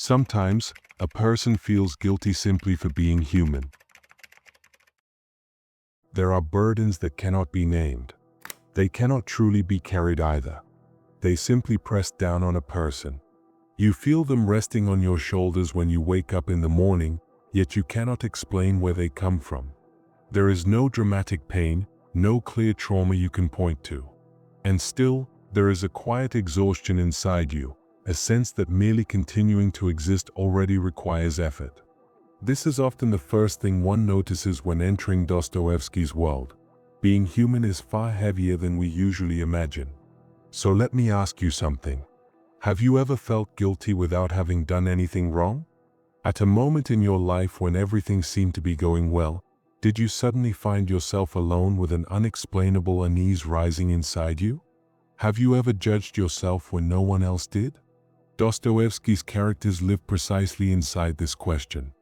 Sometimes, a person feels guilty simply for being human. There are burdens that cannot be named. They cannot truly be carried either. They simply press down on a person. You feel them resting on your shoulders when you wake up in the morning, yet you cannot explain where they come from. There is no dramatic pain, no clear trauma you can point to. And still, there is a quiet exhaustion inside you, a sense that merely continuing to exist already requires effort. This is often the first thing one notices when entering Dostoevsky's world. Being human is far heavier than we usually imagine. So let me ask you something. Have you ever felt guilty without having done anything wrong? At a moment in your life when everything seemed to be going well, did you suddenly find yourself alone with an unexplainable unease rising inside you? Have you ever judged yourself when no one else did? Dostoevsky's characters live precisely inside this question.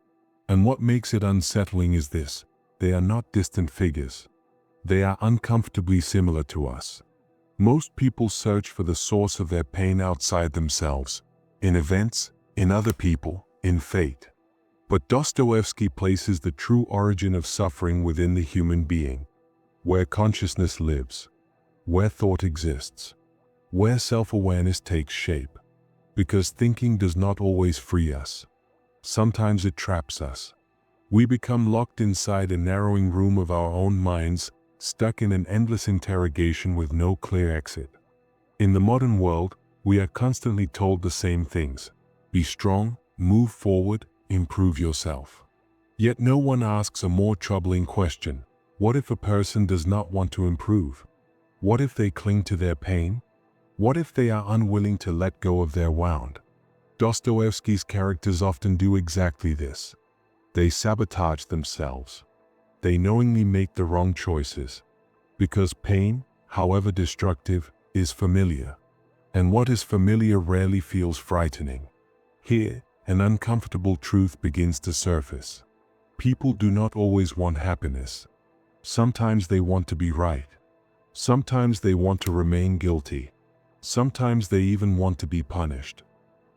And what makes it unsettling is this: they are not distant figures. They are uncomfortably similar to us. Most people search for the source of their pain outside themselves, in events, in other people, in fate. But Dostoevsky places the true origin of suffering within the human being, where consciousness lives, where thought exists, where self-awareness takes shape. Because thinking does not always free us. Sometimes it traps us. We become locked inside a narrowing room of our own minds, stuck in an endless interrogation with no clear exit. In the modern world, we are constantly told the same things: be strong, move forward, improve yourself. Yet no one asks a more troubling question: what if a person does not want to improve? What if they cling to their pain? What if they are unwilling to let go of their wound? Dostoevsky's characters often do exactly this. They sabotage themselves. They knowingly make the wrong choices. Because pain, however destructive, is familiar. And what is familiar rarely feels frightening. Here, an uncomfortable truth begins to surface. People do not always want happiness. Sometimes they want to be right. Sometimes they want to remain guilty. Sometimes they even want to be punished.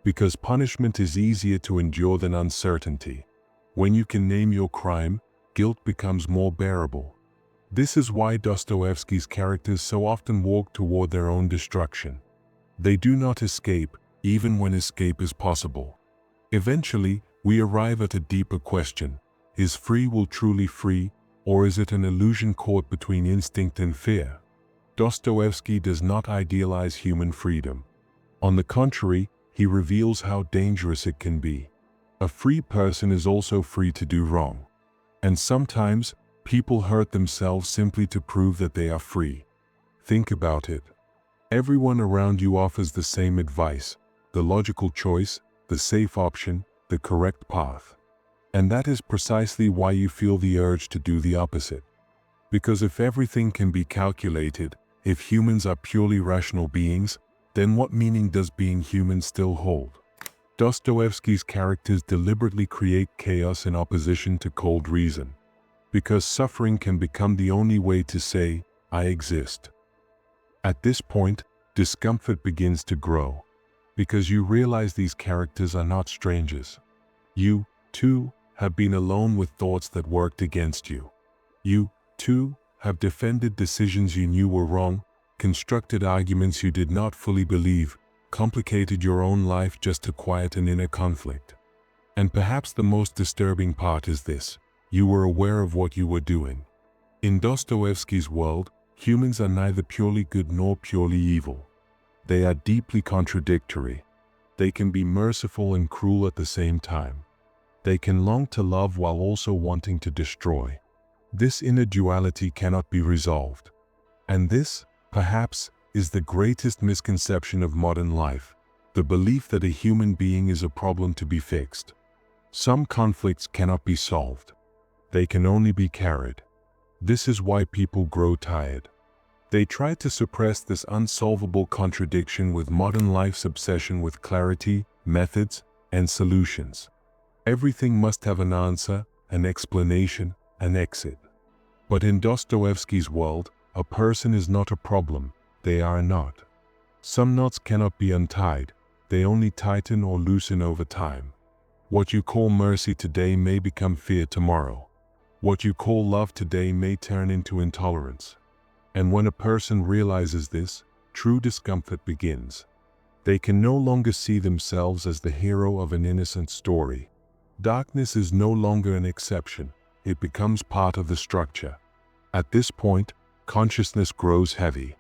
Because punishment is easier to endure than uncertainty. When you can name your crime, guilt becomes more bearable. This is why Dostoevsky's characters so often walk toward their own destruction. They do not escape, even when escape is possible. Eventually, we arrive at a deeper question: is free will truly free, or is it an illusion caught between instinct and fear? Dostoevsky does not idealize human freedom. On the contrary, he reveals how dangerous it can be. A free person is also free to do wrong. And sometimes, people hurt themselves simply to prove that they are free. Think about it. Everyone around you offers the same advice, the logical choice, the safe option, the correct path. And that is precisely why you feel the urge to do the opposite. Because if everything can be calculated, if humans are purely rational beings, then what meaning does being human still hold? Dostoevsky's characters deliberately create chaos in opposition to cold reason. Because suffering can become the only way to say, I exist. At this point, discomfort begins to grow. Because you realize these characters are not strangers. You, too, have been alone with thoughts that worked against you. You, too, have defended decisions you knew were wrong, constructed arguments you did not fully believe, complicated your own life just to quiet an inner conflict. And perhaps the most disturbing part is this: you were aware of what you were doing. In Dostoevsky's world, humans are neither purely good nor purely evil. They are deeply contradictory. They can be merciful and cruel at the same time. They can long to love while also wanting to destroy. This inner duality cannot be resolved. And this, perhaps, is the greatest misconception of modern life: the belief that a human being is a problem to be fixed. Some conflicts cannot be solved. They can only be carried. This is why people grow tired. They try to suppress this unsolvable contradiction with modern life's obsession with clarity, methods, and solutions. Everything must have an answer, an explanation, an exit. But in Dostoevsky's world, a person is not a problem, they are a knot. Some knots cannot be untied, they only tighten or loosen over time. What you call mercy today may become fear tomorrow. What you call love today may turn into intolerance. And when a person realizes this, true discomfort begins. They can no longer see themselves as the hero of an innocent story. Darkness is no longer an exception, it becomes part of the structure. At this point, consciousness grows heavy.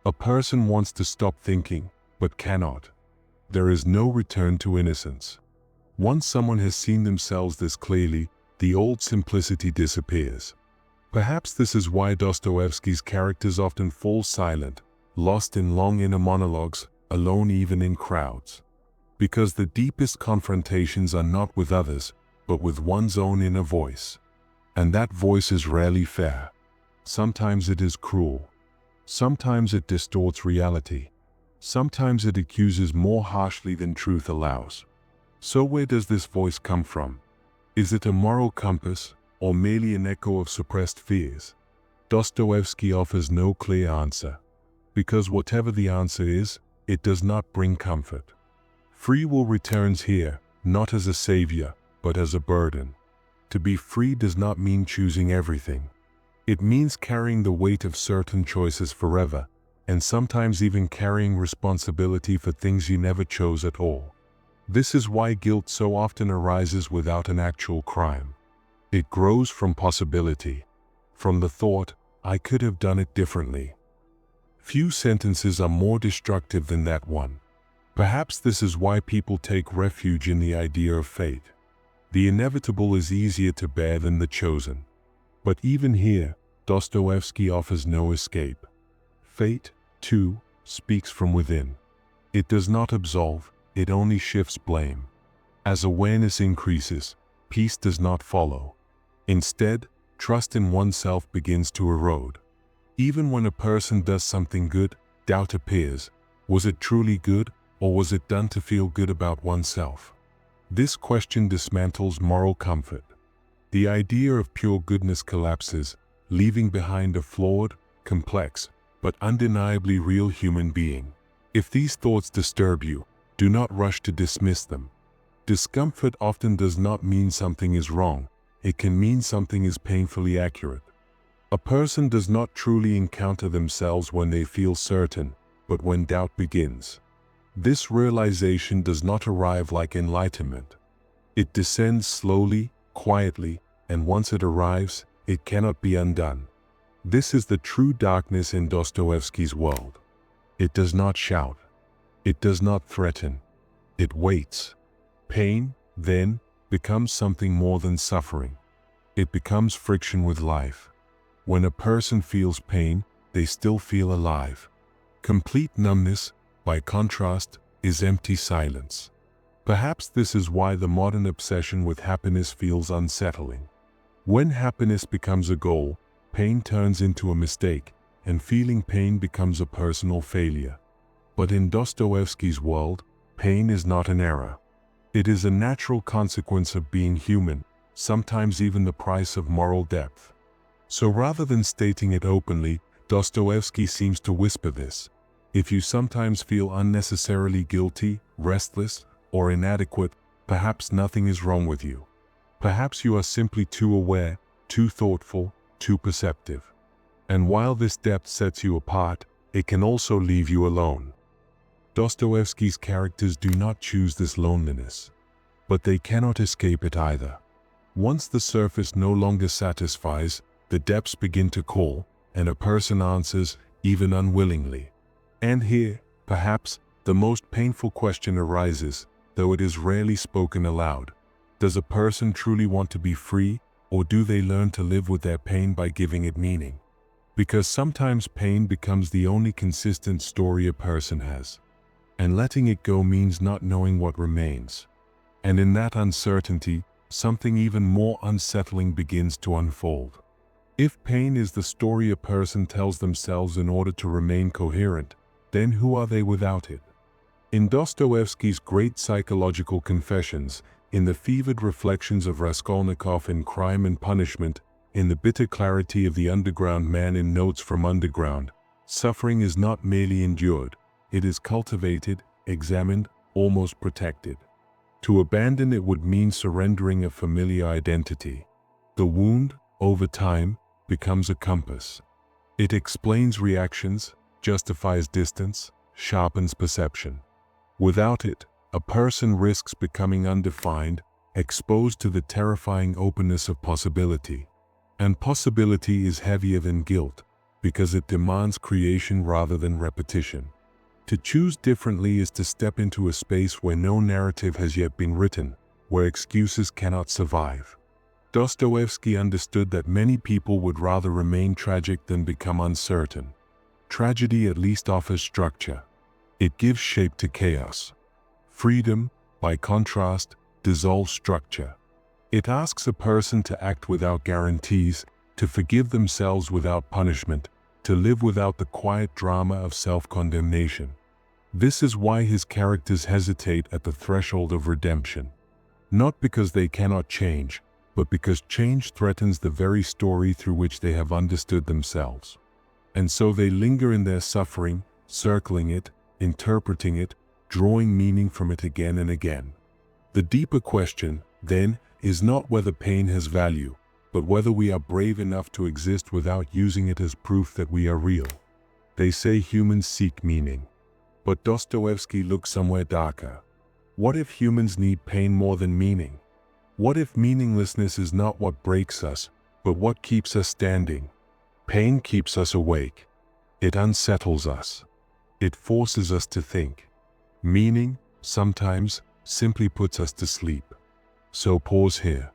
A person wants to stop thinking, but cannot. There is no return to innocence. Once someone has seen themselves this clearly, the old simplicity disappears. Perhaps this is why Dostoevsky's characters often fall silent, lost in long inner monologues, alone even in crowds. Because the deepest confrontations are not with others, but with one's own inner voice. And that voice is rarely fair. Sometimes it is cruel. Sometimes it distorts reality. Sometimes it accuses more harshly than truth allows. So where does this voice come from? Is it a moral compass, or merely an echo of suppressed fears? Dostoevsky offers no clear answer. Because whatever the answer is, it does not bring comfort. Free will returns here, not as a savior, but as a burden. To be free does not mean choosing everything. It means carrying the weight of certain choices forever, and sometimes even carrying responsibility for things you never chose at all. This is why guilt so often arises without an actual crime. It grows from possibility, from the thought, I could have done it differently. Few sentences are more destructive than that one. Perhaps this is why people take refuge in the idea of fate. The inevitable is easier to bear than the chosen. But even here, Dostoevsky offers no escape. Fate, too, speaks from within. It does not absolve, it only shifts blame. As awareness increases, peace does not follow. Instead, trust in oneself begins to erode. Even when a person does something good, doubt appears. Was it truly good, or was it done to feel good about oneself? This question dismantles moral comfort. The idea of pure goodness collapses, leaving behind a flawed, complex, but undeniably real human being. If these thoughts disturb you, do not rush to dismiss them. Discomfort often does not mean something is wrong. It can mean something is painfully accurate. A person does not truly encounter themselves when they feel certain, but when doubt begins. This realization does not arrive like enlightenment. It descends slowly, quietly, and once it arrives, it cannot be undone. This is the true darkness in Dostoevsky's world. It does not shout. It does not threaten. It waits. Pain, then, becomes something more than suffering. It becomes friction with life. When a person feels pain, they still feel alive. Complete numbness, by contrast, is empty silence. Perhaps this is why the modern obsession with happiness feels unsettling. When happiness becomes a goal, pain turns into a mistake, and feeling pain becomes a personal failure. But in Dostoevsky's world, pain is not an error. It is a natural consequence of being human, sometimes even the price of moral depth. So rather than stating it openly, Dostoevsky seems to whisper this. If you sometimes feel unnecessarily guilty, restless, or inadequate, perhaps nothing is wrong with you. Perhaps you are simply too aware, too thoughtful, too perceptive. And while this depth sets you apart, it can also leave you alone. Dostoevsky's characters do not choose this loneliness, but they cannot escape it either. Once the surface no longer satisfies, the depths begin to call, and a person answers, even unwillingly. And here, perhaps, the most painful question arises, though it is rarely spoken aloud. Does a person truly want to be free, or do they learn to live with their pain by giving it meaning? Because sometimes pain becomes the only consistent story a person has. And letting it go means not knowing what remains. And in that uncertainty, something even more unsettling begins to unfold. If pain is the story a person tells themselves in order to remain coherent, then who are they without it? In Dostoevsky's great psychological confessions, in the fevered reflections of Raskolnikov in Crime and Punishment, in the bitter clarity of the underground man in Notes from Underground, suffering is not merely endured, it is cultivated, examined, almost protected. To abandon it would mean surrendering a familiar identity. The wound, over time, becomes a compass. It explains reactions, justifies distance, sharpens perception. Without it, a person risks becoming undefined, exposed to the terrifying openness of possibility. And possibility is heavier than guilt, because it demands creation rather than repetition. To choose differently is to step into a space where no narrative has yet been written, where excuses cannot survive. Dostoevsky understood that many people would rather remain tragic than become uncertain. Tragedy at least offers structure. It gives shape to chaos. Freedom, by contrast, dissolves structure. It asks a person to act without guarantees, to forgive themselves without punishment, to live without the quiet drama of self-condemnation. This is why his characters hesitate at the threshold of redemption. Not because they cannot change, but because change threatens the very story through which they have understood themselves. And so they linger in their suffering, circling it, interpreting it, drawing meaning from it again and again. The deeper question, then, is not whether pain has value, but whether we are brave enough to exist without using it as proof that we are real. They say humans seek meaning. But Dostoevsky looks somewhere darker. What if humans need pain more than meaning? What if meaninglessness is not what breaks us, but what keeps us standing? Pain keeps us awake. It unsettles us. It forces us to think. Meaning, sometimes, simply puts us to sleep. So pause here.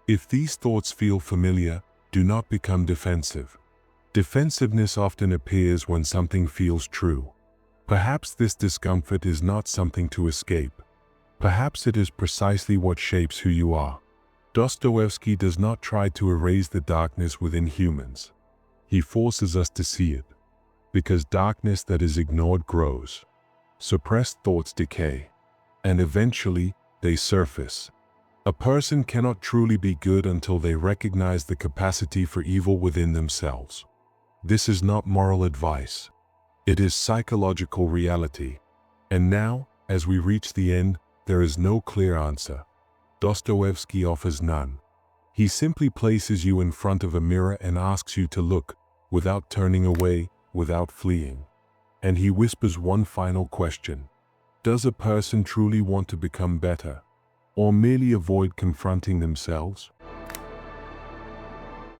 If these thoughts feel familiar, do not become defensive. Defensiveness often appears when something feels true. Perhaps this discomfort is not something to escape. Perhaps it is precisely what shapes who you are. Dostoevsky does not try to erase the darkness within humans. He forces us to see it. Because darkness that is ignored grows. Suppressed thoughts decay. And eventually, they surface. A person cannot truly be good until they recognize the capacity for evil within themselves. This is not moral advice. It is psychological reality. And now, as we reach the end, there is no clear answer. Dostoevsky offers none. He simply places you in front of a mirror and asks you to look, without turning away, without fleeing. And he whispers one final question. Does a person truly want to become better, or merely avoid confronting themselves?